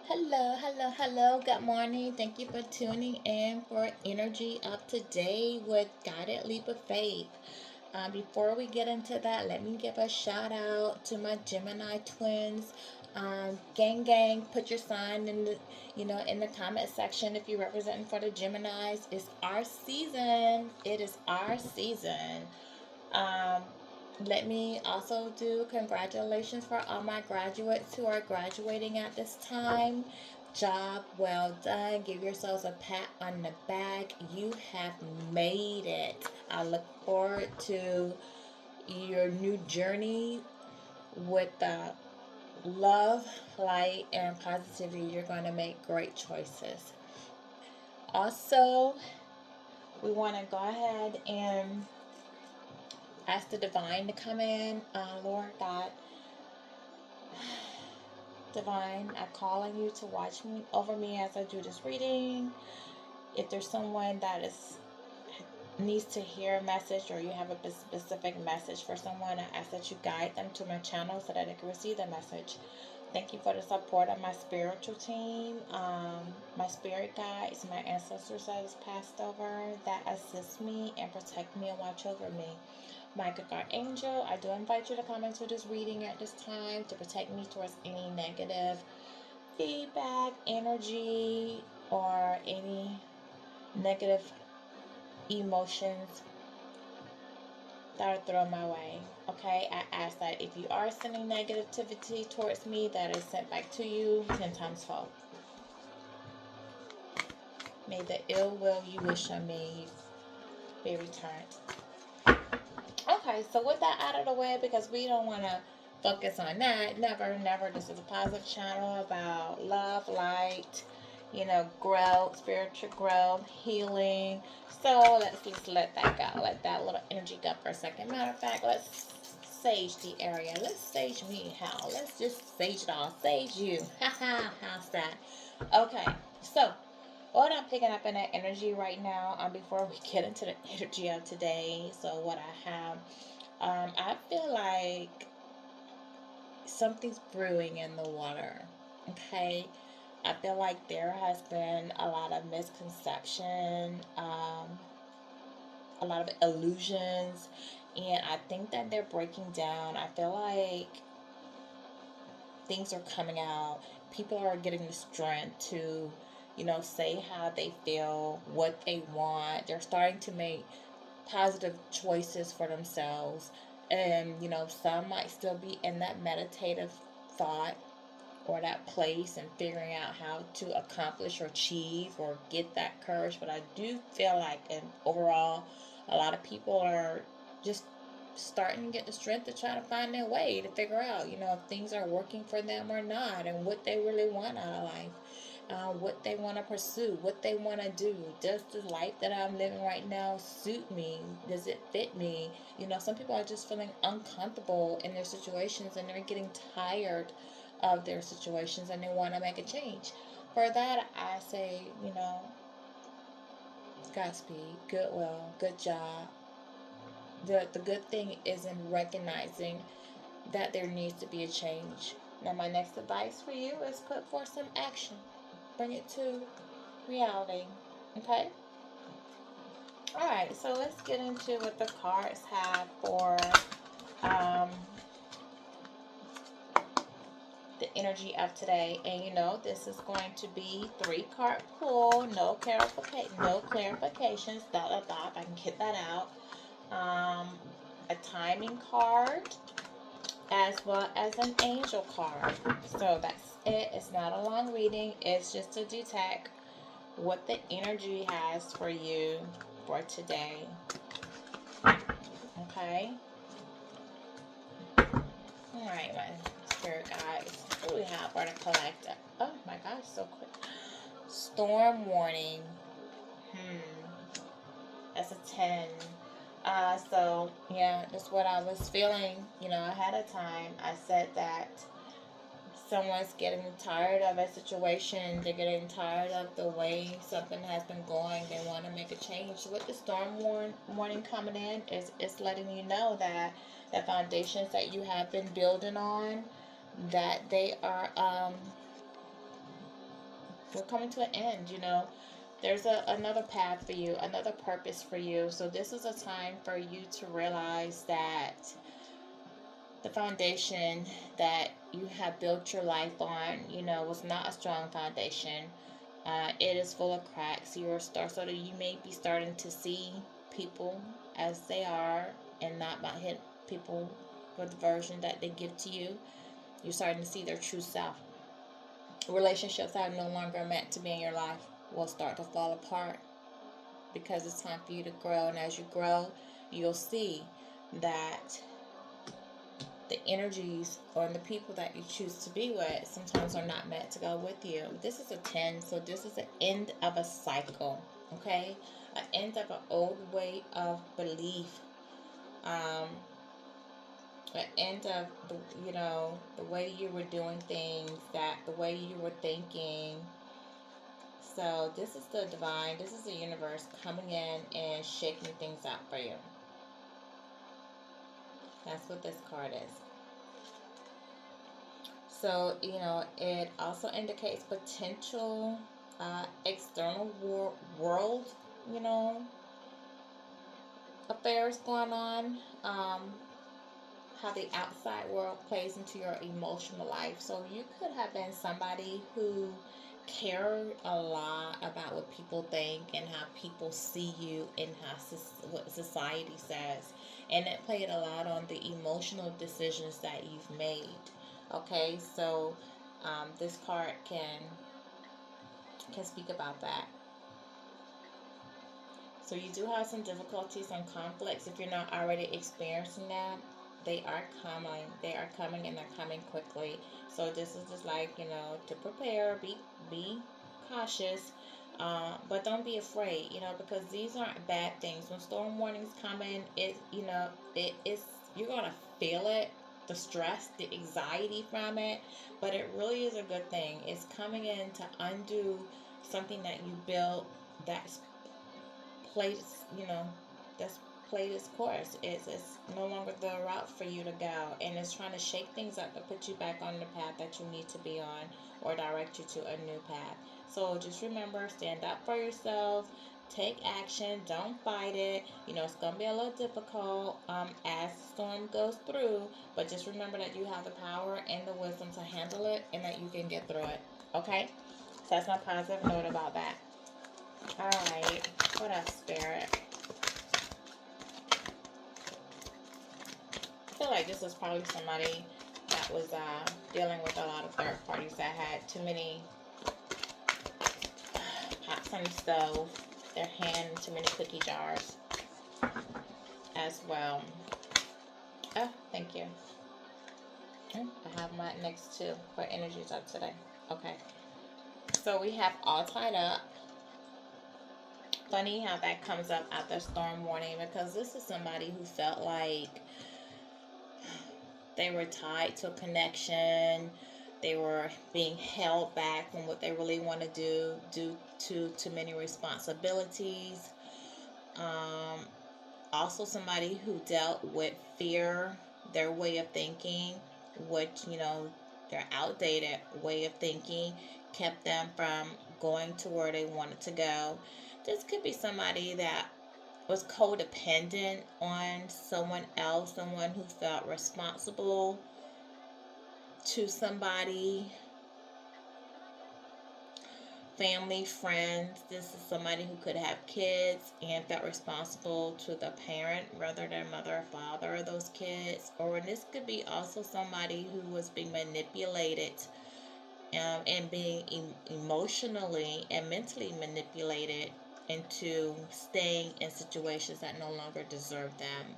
Hello, hello, hello. Good morning. Thank you for tuning in for Energy Up Today with Guided Leap of Faith. Before we get into that, let me give a shout out to my Gemini twins. Gang, gang, put your sign in the comment section if you're representing for the Geminis. It's our season. It is our season. Um, Let me also do congratulations for all my graduates who are graduating at this time. Job well done. Give yourselves a pat on the back. You have made it. I look forward to your new journey with love, light, and positivity. You're going to make great choices. Also, we want to go ahead and ask the divine to come in. Lord God, divine, I call on you to watch me over me as I do this reading. If there's someone that needs to hear a message, or you have a specific message for someone, I ask that you guide them to my channel so that they can receive the message. Thank you for the support of my spiritual team, my spirit guides, my ancestors that has passed over that assist me and protect me and watch over me. My good archangel, I do invite you to come into this reading at this time to protect me towards any negative feedback, energy, or any negative emotions that are thrown my way. Okay, I ask that if you are sending negativity towards me, that is sent back to you 10 times fold. May the ill will you wish on me be returned. Okay, so with that out of the way, because we don't want to focus on that, never, never. This is a positive channel about love, light, growth, spiritual growth, healing. So let's just let that go. Let that little energy go for a second. Matter of fact, let's sage the area. Let's sage me. How? Let's just sage it all. Sage you. Haha. How's that? Okay. So what I'm picking up in that energy right now, before we get into the energy of today, so what I have, I feel like something's brewing in the water. Okay, I feel like there has been a lot of misconception, a lot of illusions, and I think that they're breaking down. I feel like things are coming out. People are getting the strength to, say how they feel, what they want. They're starting to make positive choices for themselves. And, some might still be in that meditative thought or that place and figuring out how to accomplish or achieve or get that courage. But I do feel like, and overall, a lot of people are just starting to get the strength to try to find their way to figure out, if things are working for them or not, and what they really want out of life. What they want to pursue, what they want to do. Does the life that I'm living right now suit me? Does it fit me? Some people are just feeling uncomfortable in their situations and they're getting tired of their situations and they want to make a change. For that, I say, Godspeed, goodwill, good job. The good thing is in recognizing that there needs to be a change. Now, my next advice for you is put forth some action. Bring it to reality. Okay? Alright, so let's get into what the cards have for um, the energy of today. And this is going to be 3-card pull, no clarifications, dot dot dot. I can get that out. A timing card, as well as an angel card. So that's it. It's not a long reading. It's just to detect what the energy has for you for today. Okay. All right, my spirit guides. What do we have for the collective? Oh my gosh, so quick. Storm warning. That's a 10. So yeah, that's what I was feeling, ahead of time. I said that someone's getting tired of a situation. They're getting tired of the way something has been going. They want to make a change. So with the storm warning coming in, it's letting you know that the foundations that you have been building on, that they are We're coming to an end, you know. There's another path for you, another purpose for you. So this is a time for you to realize that the foundation that you have built your life on, you know, was not a strong foundation. It is full of cracks. So that you may be starting to see people as they are and not by hit people with the version that they give to you. You're starting to see their true self. Relationships that are no longer meant to be in your life will start to fall apart because it's time for you to grow. And as you grow, you'll see that the energies or the people that you choose to be with sometimes are not meant to go with you. This is a 10, so this is the end of a cycle, okay? An end of an old way of belief. An end of the way you were doing things, that the way you were thinking. So this is the divine, this is the universe coming in and shaking things up for you. That's what this card is. So, it also indicates potential external world, affairs going on. How the outside world plays into your emotional life. So you could have been somebody who cared a lot about what people think and how people see you and what society says. And it played a lot on the emotional decisions that you've made. Okay, so this card can speak about that. So you do have some difficulties and conflicts if you're not already experiencing that. They are coming. They are coming and they're coming quickly. So this is just like, to prepare, be cautious, but don't be afraid, because these aren't bad things. When storm warnings come in, you're gonna feel it, the stress, the anxiety from it, but it really is a good thing. It's coming in to undo something that you built that's played, that's played its course. It's no longer the route for you to go, and it's trying to shake things up to put you back on the path that you need to be on or direct you to a new path. So just remember, stand up for yourself, take action, don't fight it. It's going to be a little difficult as the storm goes through, but just remember that you have the power and the wisdom to handle it and that you can get through it. Okay? So that's my positive note about that. All right. What else, Spirit? I feel like this is probably somebody that was dealing with a lot of third parties that had too many pots on the stove, their hand in too many cookie jars as well. Oh, thank you. I have my next two for energies up today. Okay. So we have all tied up. Funny how that comes up after storm warning, because this is somebody who felt like they were tied to a connection. They were being held back from what they really want to do due to too many responsibilities. Also somebody who dealt with fear, their way of thinking, which, their outdated way of thinking kept them from going to where they wanted to go. This could be somebody that was codependent on someone else, someone who felt responsible to somebody, family, friends. This is somebody who could have kids and felt responsible to the parent, whether their mother or father of those kids. Or this could be also somebody who was being manipulated and being emotionally and mentally manipulated into staying in situations that no longer deserve them.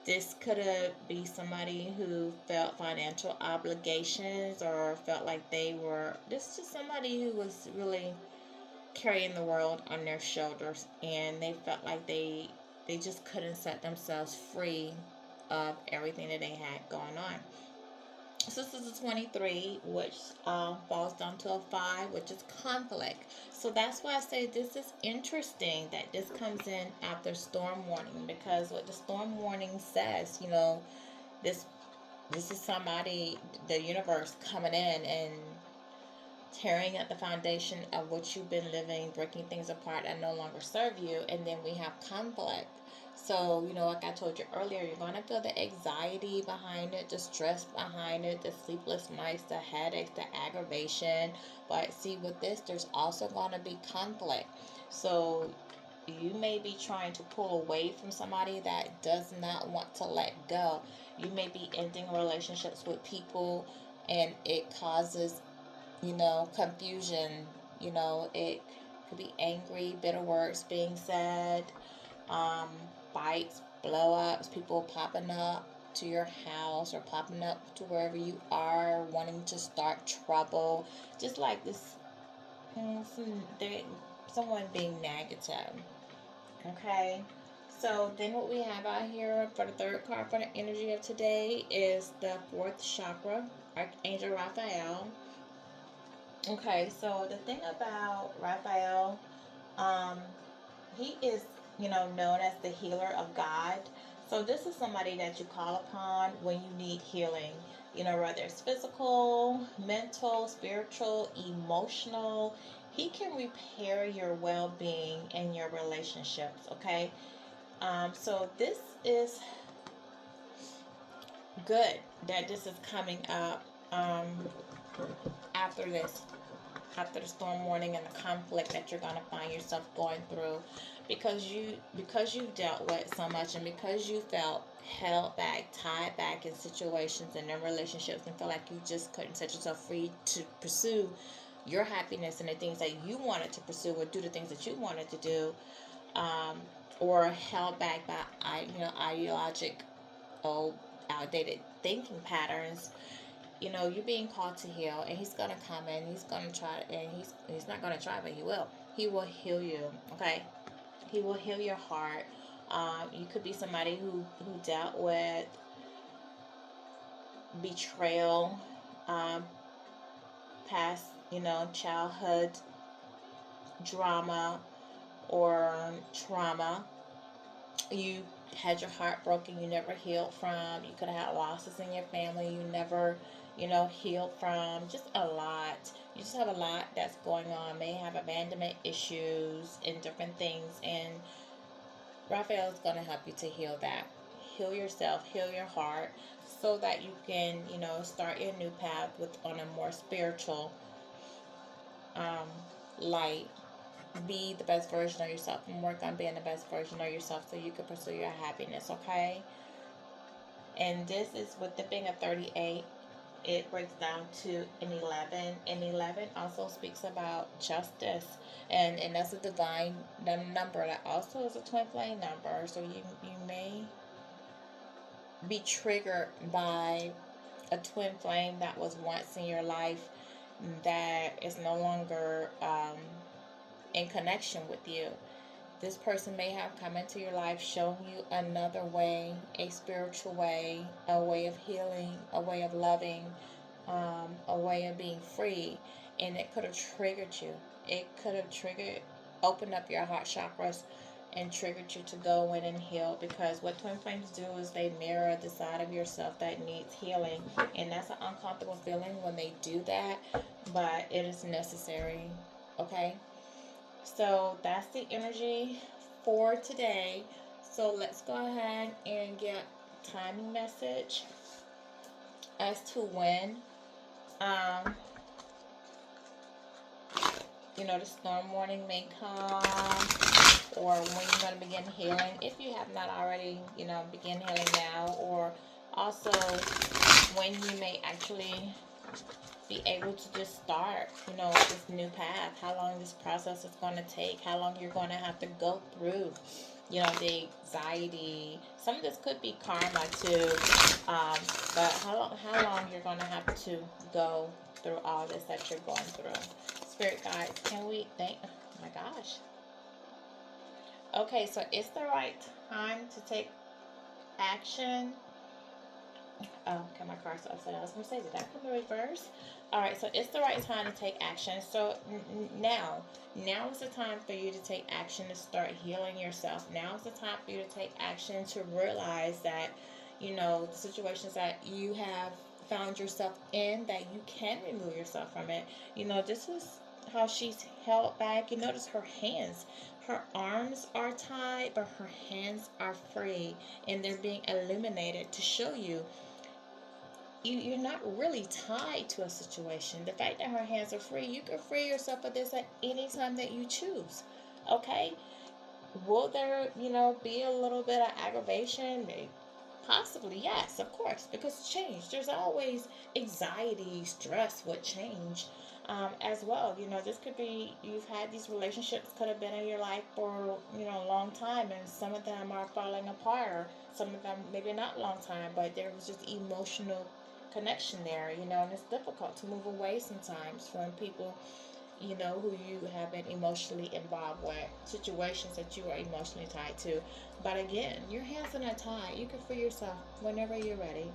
This could be somebody who felt financial obligations or felt like this is somebody who was really carrying the world on their shoulders, and they felt like they just couldn't set themselves free of everything that they had going on. So this is a 23, which falls down to a 5, which is conflict. So that's why I say this is interesting that this comes in after storm warning, because what the storm warning says, this is somebody, the universe coming in and tearing at the foundation of what you've been living, breaking things apart that no longer serve you. And then we have conflict. So, like I told you earlier, you're going to feel the anxiety behind it, the stress behind it, the sleepless nights, the headaches, the aggravation. But see, with this, there's also going to be conflict. So you may be trying to pull away from somebody that does not want to let go. You may be ending relationships with people, and it causes, confusion. It could be angry, bitter words being said, um, fights, blow ups, people popping up to your house or popping up to wherever you are, wanting to start trouble. Just like this, someone being negative. Okay. So then what we have out here for the third card for the energy of today is the fourth chakra, Archangel Raphael. Okay, so the thing about Raphael, um, he is, known as the healer of God. So this is somebody that you call upon when you need healing. Whether it's physical, mental, spiritual, emotional, he can repair your well-being and your relationships. Okay, so this is good that this is coming up after this, after the storm warning and the conflict that you're going to find yourself going through, because you dealt with so much, and because you felt held back, tied back in situations and in relationships, and feel like you just couldn't set yourself free to pursue your happiness and the things that you wanted to pursue, or do the things that you wanted to do, um, or held back by ideologic, outdated thinking patterns. You're being called to heal, and he's gonna come in. He's gonna try, and he's not gonna try, but he will. He will heal you. Okay, he will heal your heart. You could be somebody who dealt with betrayal, um, past childhood drama or trauma. You had your heart broken, you never healed from. You could have had losses in your family you never healed from. Just a lot. You just have a lot that's going on. May have abandonment issues and different things, and Raphael is going to help you to heal that. Heal yourself, heal your heart, so that you can start your new path with on a more spiritual um, light. Be the best version of yourself, and work on being the best version of yourself so you can pursue your happiness. Okay, and this is with the being a 38, it breaks down to an 11, and 11 also speaks about justice, and that's a divine number that also is a twin flame number. So you may be triggered by a twin flame that was once in your life that is no longer in connection with you. This person may have come into your life showing you another way, a spiritual way, a way of healing, a way of loving, a way of being free. And it could have triggered you. It could have opened up your heart chakras and triggered you to go in and heal. Because what twin flames do is they mirror the side of yourself that needs healing. And that's an uncomfortable feeling when they do that, but it is necessary. Okay? So that's the energy for today. So let's go ahead and get timing message as to when the storm warning may come, or when you're going to begin healing, if you have not already begin healing now, or also when you may actually be able to just start, this new path, how long this process is going to take, how long you're going to have to go through, the anxiety. Some of this could be karma too, but how long you're going to have to go through all this that you're going through. Spirit guides, can we thank, oh my gosh. Okay, so it's the right time to take action. Okay, my car's upside down. I was going to say, did that come in reverse? Alright, so it's the right time to take action. So now is the time for you to take action to start healing yourself. Now is the time for you to take action to realize that, the situations that you have found yourself in, that you can remove yourself from it. You know, this is how she's held back. You notice her hands. Her arms are tied, but her hands are free, and they're being illuminated to show you you're not really tied to a situation. The fact that her hands are free, you can free yourself of this at any time that you choose. Okay? Will there, be a little bit of aggravation? Possibly, yes, of course, because change. There's always anxiety, stress with change, as well. This could be, you've had these relationships, could have been in your life for a long time, and some of them are falling apart, or some of them maybe not a long time, but there was just emotional connection there, and it's difficult to move away sometimes from people who you have been emotionally involved with, situations that you are emotionally tied to. But again, your hands are not tied. You can free yourself whenever you're ready.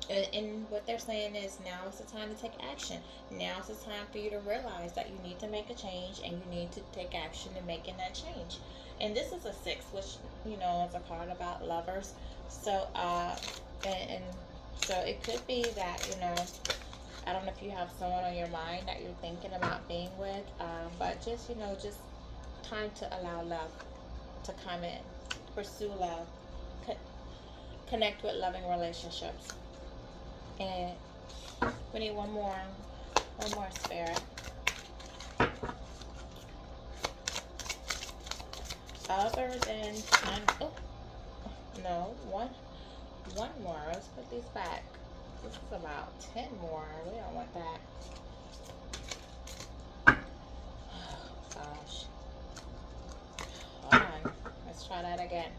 And what they're saying is, now is the time to take action. Now is the time for you to realize that you need to make a change, and you need to take action in making that change. And this is a six, which, is a card about lovers. So, and so it could be that, I don't know if you have someone on your mind that you're thinking about being with, but just time to allow love to come in, pursue love, co- connect with loving relationships. And we need one more spirit. Other than oh no, one more. Let's put these back. This is about 10 more. We don't want that. Oh, gosh. Hold on. Let's try that again.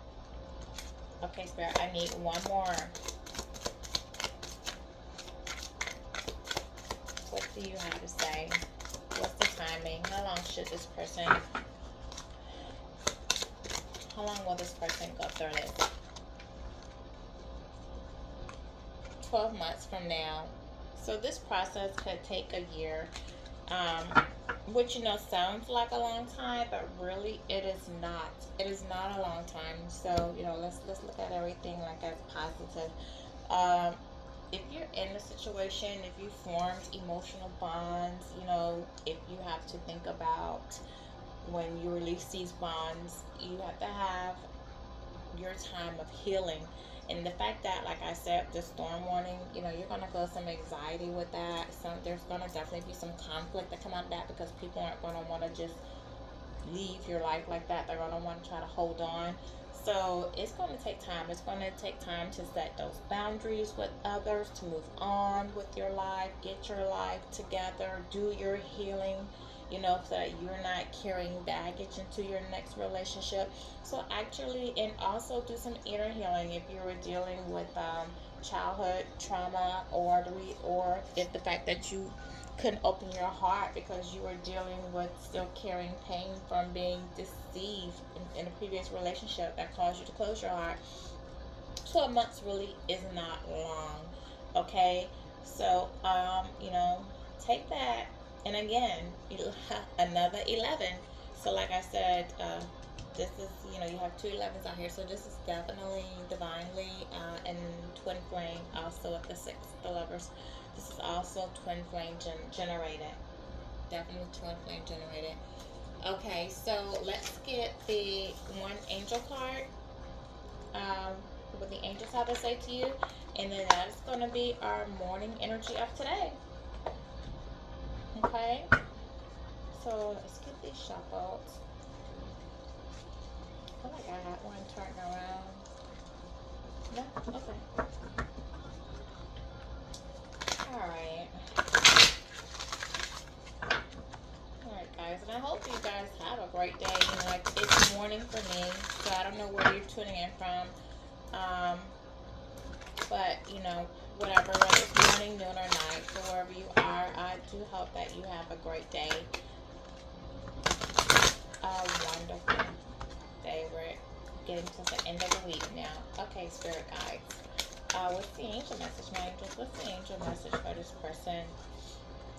Okay, Spirit, I need one more. What do you have to say? What's the timing? How long will this person go through this? 12 months from now. So this process could take a year, which sounds like a long time, but really it is not. It is not a long time. So let's look at everything like as positive. If you're in a situation, if you formed emotional bonds, if you have to think about when you release these bonds, you have to have your time of healing. And the fact that, like I said, the storm warning, you're gonna feel some anxiety with that. There's gonna definitely be some conflict that come out of that, because people aren't gonna want to just leave your life like that. They're gonna want to try to hold on. So it's gonna take time. It's gonna take time to set those boundaries with others, to move on with your life, get your life together, do your healing, so that you're not carrying baggage into your next relationship. So actually, and also do some inner healing if you were dealing with childhood trauma, or if the fact that you couldn't open your heart because you were dealing with still carrying pain from being deceived in a previous relationship that caused you to close your heart. 12 months really is not long. Okay, so take that. And again, another 11. So like I said, this is, you have two 11s out here, so this is definitely divinely and twin flame, also with the six, the lovers. This is also twin flame generated. Definitely twin flame generated. Okay, so let's get the one angel card. What the angels have to say to you, and then that is going to be our morning energy of today. Okay, so let's get these shuffled. Oh my god, I had one turn around. No? Okay. Alright. Alright, guys, and I hope you guys have a great day. Like, it's morning for me, so I don't know where you're tuning in from. But, whatever, whether it's morning, noon, or night, so wherever you are, I do hope that you have a great day. A wonderful day. We're getting to the end of the week now. Okay, spirit guides. What's the angel message, my angels? What's the angel message for this person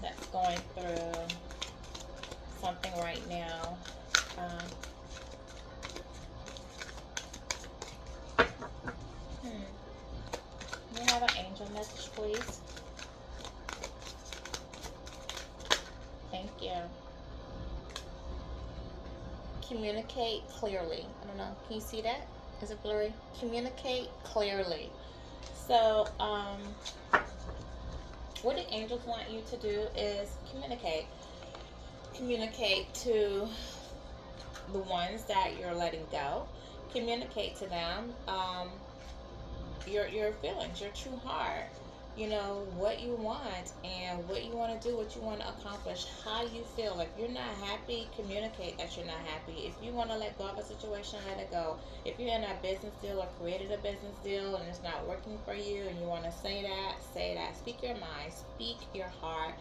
that's going through something right now? You have an angel message, please. Thank you. Communicate clearly. I don't know. Can you see that? Is it blurry? Communicate clearly. So, what the angels want you to do is communicate. Communicate to the ones that you're letting go. Communicate to them your feelings, your true heart. You know what you want and what you want to do, what you want to accomplish, how you feel. If you're not happy, communicate that you're not happy. If you want to let go of a situation, let it go. If you're in a business deal or created a business deal and it's not working for you and you want to say that, say that. Speak your mind, speak your heart,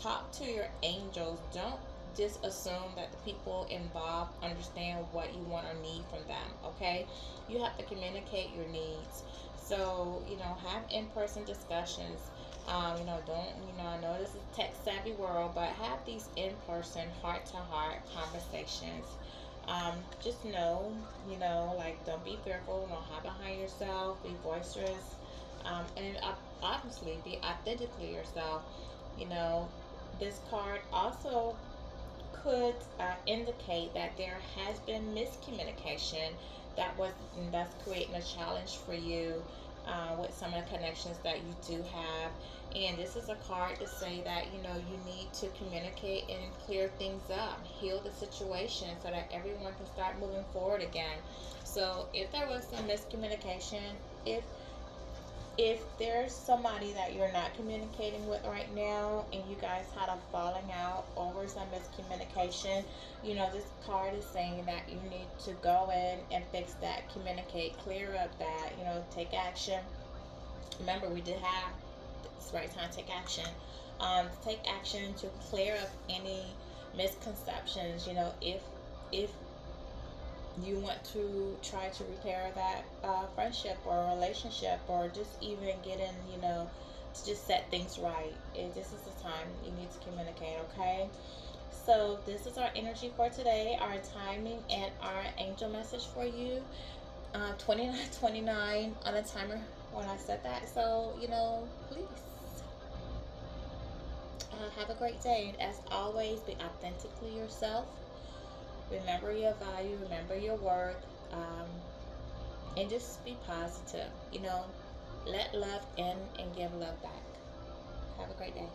talk to your angels. Don't just assume that the people involved understand what you want or need from them, okay? You have to communicate your needs. So, have in person discussions. Don't, I know this is tech savvy world, but have these in person, heart to heart conversations. Just know, like, don't be fearful, don't hide behind yourself, be boisterous, and obviously be authentically yourself. You know, this card also could indicate that there has been miscommunication that's creating a challenge for you with some of the connections that you do have. And this is a card to say that you need to communicate and clear things up, heal the situation so that everyone can start moving forward again. So if there was some miscommunication, if if there's somebody that you're not communicating with right now and you guys had a falling out over some miscommunication, this card is saying that you need to go in and fix that, communicate, clear up that, take action. Remember, we did have it's the right time to take action. Take action to clear up any misconceptions. If you want to try to repair that friendship or relationship, or just even get in, to just set things right. This is the time you need to communicate, okay? So this is our energy for today, our timing, and our angel message for you. 29:29 on a timer when I said that. So, please have a great day. And as always, be authentically yourself. Remember your value, remember your worth, and just be positive. Let love in and give love back. Have a great day.